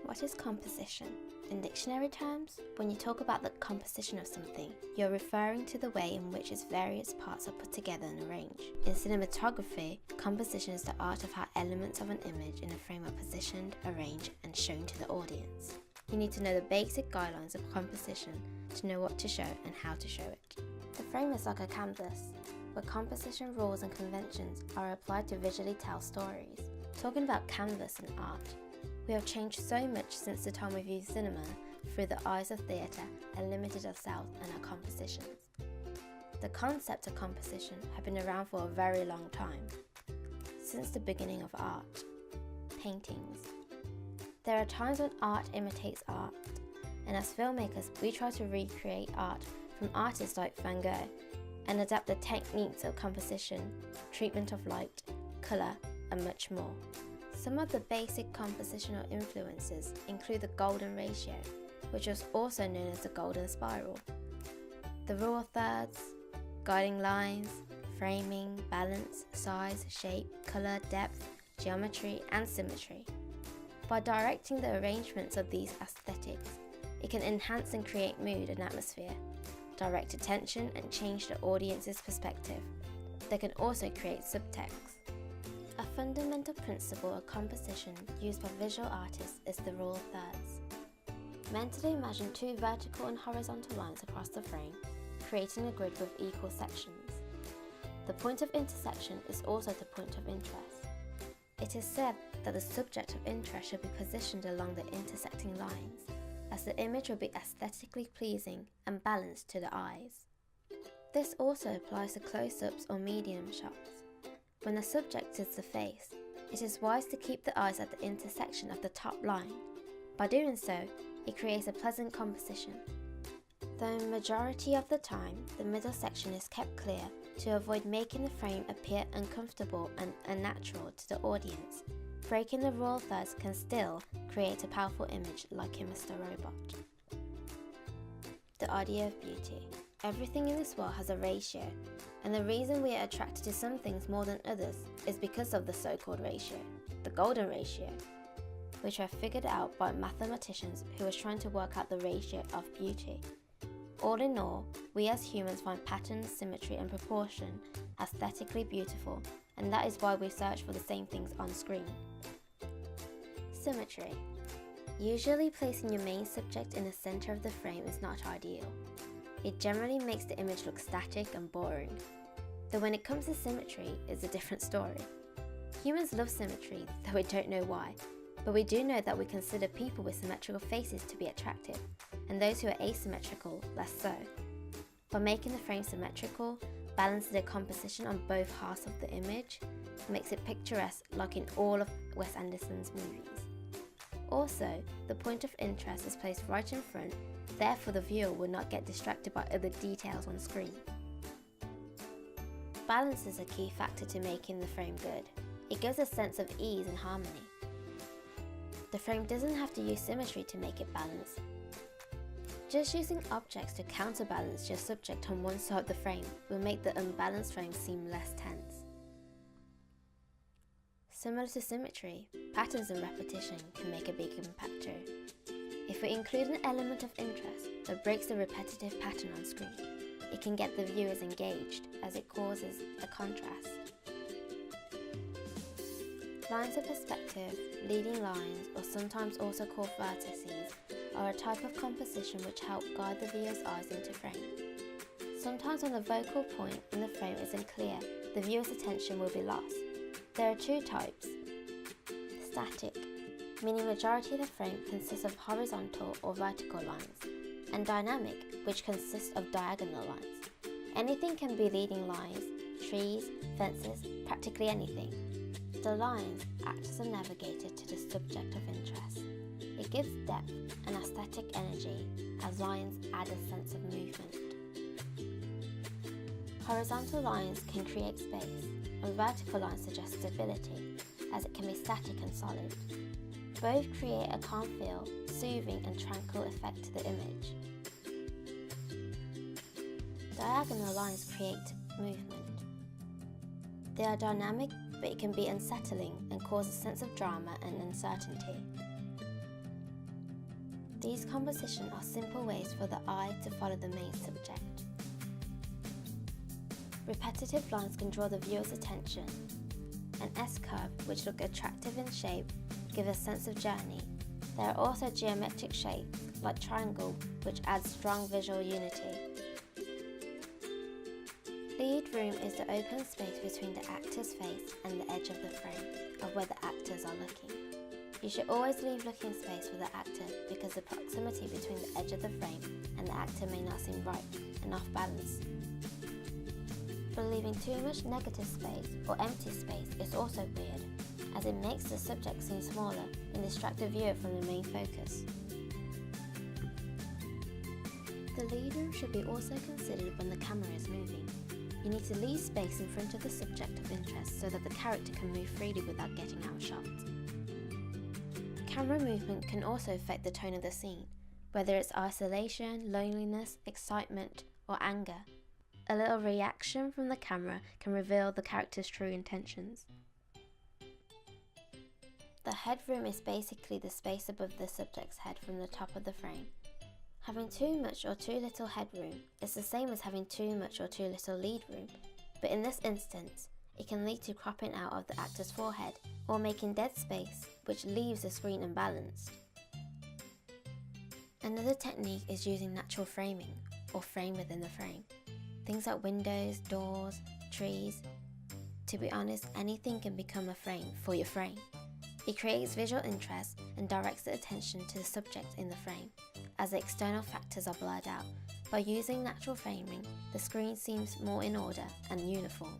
What is composition? In dictionary terms, when you talk about the composition of something, you're referring to the way in which its various parts are put together and arranged. In cinematography, composition is the art of how elements of an image in a frame are positioned, arranged, and shown to the audience. You need to know the basic guidelines of composition to know what to show and how to show it. The frame is like a canvas, where composition rules and conventions are applied to visually tell stories. Talking about canvas and art, we have changed so much since the time we viewed cinema through the eyes of theatre and limited ourselves and our compositions. The concept of composition had been around for a very long time, since the beginning of art. Paintings. There are times when art imitates art, and as filmmakers we try to recreate art from artists like Van Gogh and adapt the techniques of composition, treatment of light, colour, and much more. Some of the basic compositional influences include the golden ratio, which was also known as the golden spiral, the rule of thirds, guiding lines, framing, balance, size, shape, colour, depth, geometry, and symmetry. By directing the arrangements of these aesthetics, it can enhance and create mood and atmosphere, direct attention and change the audience's perspective. They can also create subtext. A fundamental principle of composition used by visual artists is the rule of thirds. Mentally imagine two vertical and horizontal lines across the frame, creating a grid with equal sections. The point of intersection is also the point of interest. It is said that the subject of interest should be positioned along the intersecting lines, as the image will be aesthetically pleasing and balanced to the eyes. This also applies to close-ups or medium shots. When the subject is the face, it is wise to keep the eyes at the intersection of the top line. By doing so, it creates a pleasant composition. Though majority of the time, the middle section is kept clear to avoid making the frame appear uncomfortable and unnatural to the audience. Breaking the rule of thirds can still create a powerful image like in Mr. Robot. The idea of beauty. Everything in this world has a ratio, and the reason we are attracted to some things more than others is because of the so-called ratio, the golden ratio, which were figured out by mathematicians who were trying to work out the ratio of beauty. All in all, we as humans find patterns, symmetry and proportion aesthetically beautiful, and that is why we search for the same things on screen. Symmetry. Usually placing your main subject in the center of the frame is not ideal. It generally makes the image look static and boring. Though when it comes to symmetry, it's a different story. Humans love symmetry, though we don't know why, but we do know that we consider people with symmetrical faces to be attractive, and those who are asymmetrical less so. By making the frame symmetrical, balancing the composition on both halves of the image, makes it picturesque like in all of Wes Anderson's movies. Also, the point of interest is placed right in front, therefore the viewer will not get distracted by other details on screen. Balance is a key factor to making the frame good. It gives a sense of ease and harmony. The frame doesn't have to use symmetry to make it balanced. Just using objects to counterbalance your subject on one side of the frame will make the unbalanced frame seem less tense. Similar to symmetry, patterns and repetition can make a big impact too. If we include an element of interest that breaks the repetitive pattern on screen, it can get the viewers engaged as it causes a contrast. Lines of perspective, leading lines, or sometimes also called vertices, are a type of composition which help guide the viewer's eyes into frame. Sometimes when the focal point in the frame isn't clear, the viewer's attention will be lost. There are two types. Static, meaning majority of the frame consists of horizontal or vertical lines, and dynamic, which consists of diagonal lines. Anything can be leading lines, trees, fences, practically anything. The lines act as a navigator to the subject of interest. It gives depth and aesthetic energy, as lines add a sense of movement. Horizontal lines can create space, and vertical lines suggest stability, as it can be static and solid. Both create a calm feel, soothing and tranquil effect to the image. Diagonal lines create movement. They are dynamic, but it can be unsettling and cause a sense of drama and uncertainty. These compositions are simple ways for the eye to follow the main subject. Repetitive lines can draw the viewer's attention. An S-curve, which look attractive in shape, give a sense of journey. There are also geometric shapes, like triangle, which adds strong visual unity. Lead room is the open space between the actor's face and the edge of the frame, of where the actors are looking. You should always leave looking space for the actor because the proximity between the edge of the frame and the actor may not seem right and off balance. But leaving too much negative space or empty space is also weird, as it makes the subject seem smaller and distract the viewer from the main focus. The lead room should be also considered when the camera is moving. You need to leave space in front of the subject of interest so that the character can move freely without getting outshot. Camera movement can also affect the tone of the scene, whether it's isolation, loneliness, excitement, or anger. A little reaction from the camera can reveal the character's true intentions. The headroom is basically the space above the subject's head from the top of the frame. Having too much or too little headroom is the same as having too much or too little lead room, but in this instance, it can lead to cropping out of the actor's forehead or making dead space, which leaves the screen unbalanced. Another technique is using natural framing, or frame within the frame. Things like windows, doors, trees. To be honest, anything can become a frame for your frame. It creates visual interest and directs the attention to the subject in the frame, as the external factors are blurred out. By using natural framing, the screen seems more in order and uniform.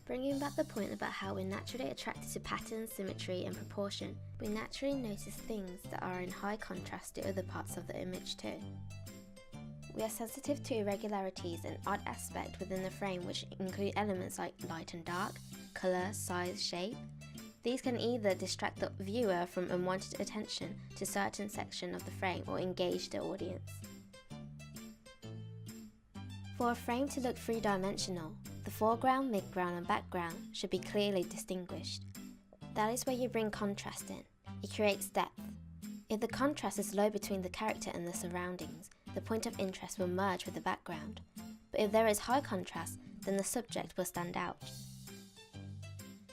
Bringing back the point about how we're naturally attracted to pattern, symmetry and proportion, we naturally notice things that are in high contrast to other parts of the image too. We are sensitive to irregularities and odd aspects within the frame, which include elements like light and dark, colour, size, shape. These can either distract the viewer from unwanted attention to a certain section of the frame or engage the audience. For a frame to look three-dimensional, the foreground, midground and background should be clearly distinguished. That is where you bring contrast in. It creates depth. If the contrast is low between the character and the surroundings, the point of interest will merge with the background. But if there is high contrast, then the subject will stand out.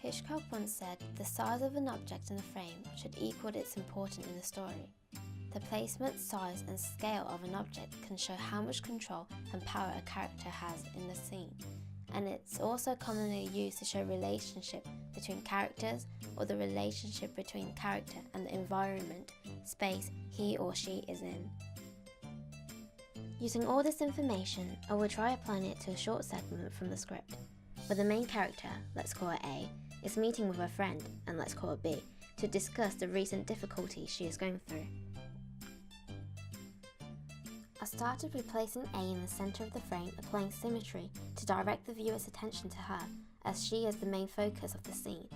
Hitchcock once said, "The size of an object in the frame should equal its importance in the story." The placement, size and scale of an object can show how much control and power a character has in the scene, and it's also commonly used to show relationship between characters or the relationship between character and the environment, space he or she is in. Using all this information, I will try applying it to a short segment from the script, where the main character, let's call her A, is meeting with her friend, and let's call her B, to discuss the recent difficulties she is going through. I started with placing A in the centre of the frame, applying symmetry to direct the viewer's attention to her, as she is the main focus of the scene.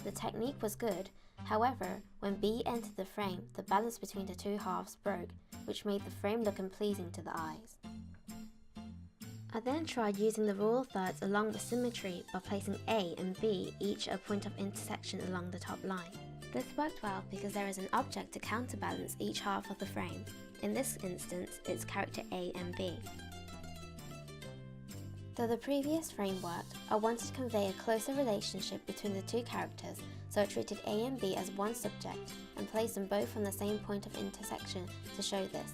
The technique was good, however, when B entered the frame, the balance between the two halves broke, which made the frame look unpleasing to the eyes. I then tried using the rule of thirds along with symmetry by placing A and B each at a point of intersection along the top line. This worked well because there is an object to counterbalance each half of the frame. In this instance, it's character A and B. Though the previous frame worked, I wanted to convey a closer relationship between the two characters, so I treated A and B as one subject and placed them both on the same point of intersection to show this.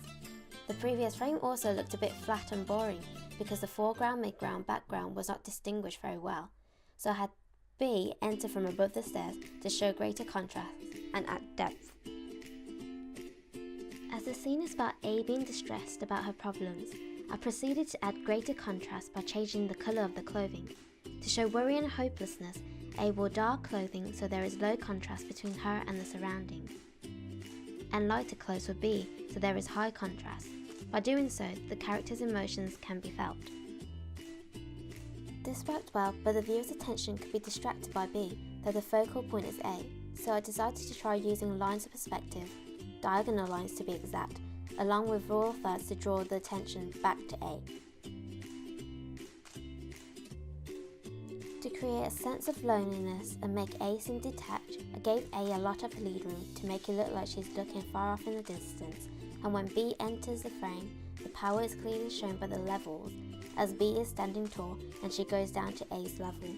The previous frame also looked a bit flat and boring because the foreground, midground, background was not distinguished very well, so I had B enter from above the stairs to show greater contrast and add depth. As the scene is about A being distressed about her problems, I proceeded to add greater contrast by changing the colour of the clothing. To show worry and hopelessness, A wore dark clothing so there is low contrast between her and the surroundings, and lighter clothes for B so there is high contrast. By doing so, the character's emotions can be felt. This worked well, but the viewer's attention could be distracted by B, though the focal point is A, so I decided to try using lines of perspective, diagonal lines to be exact, along with rule of thirds to draw the attention back to A. To create a sense of loneliness and make A seem detached, I gave A a lot of lead room to make it look like she's looking far off in the distance, and when B enters the frame, the power is clearly shown by the levels, as B is standing tall and she goes down to A's level.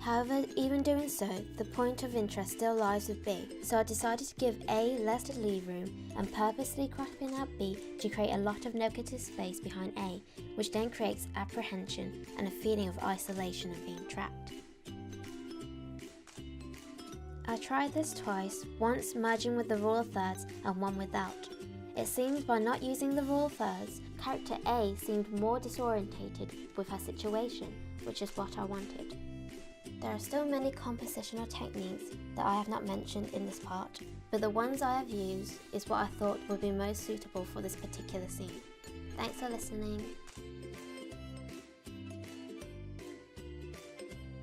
However, even doing so, the point of interest still lies with B, so I decided to give A less lead room and purposely cropping out B to create a lot of negative space behind A, which then creates apprehension and a feeling of isolation and being trapped. I tried this twice, once merging with the rule of thirds and one without. It seems by not using the rule of thirds, character A seemed more disorientated with her situation, which is what I wanted. There are still many compositional techniques that I have not mentioned in this part, but the ones I have used is what I thought would be most suitable for this particular scene. Thanks for listening.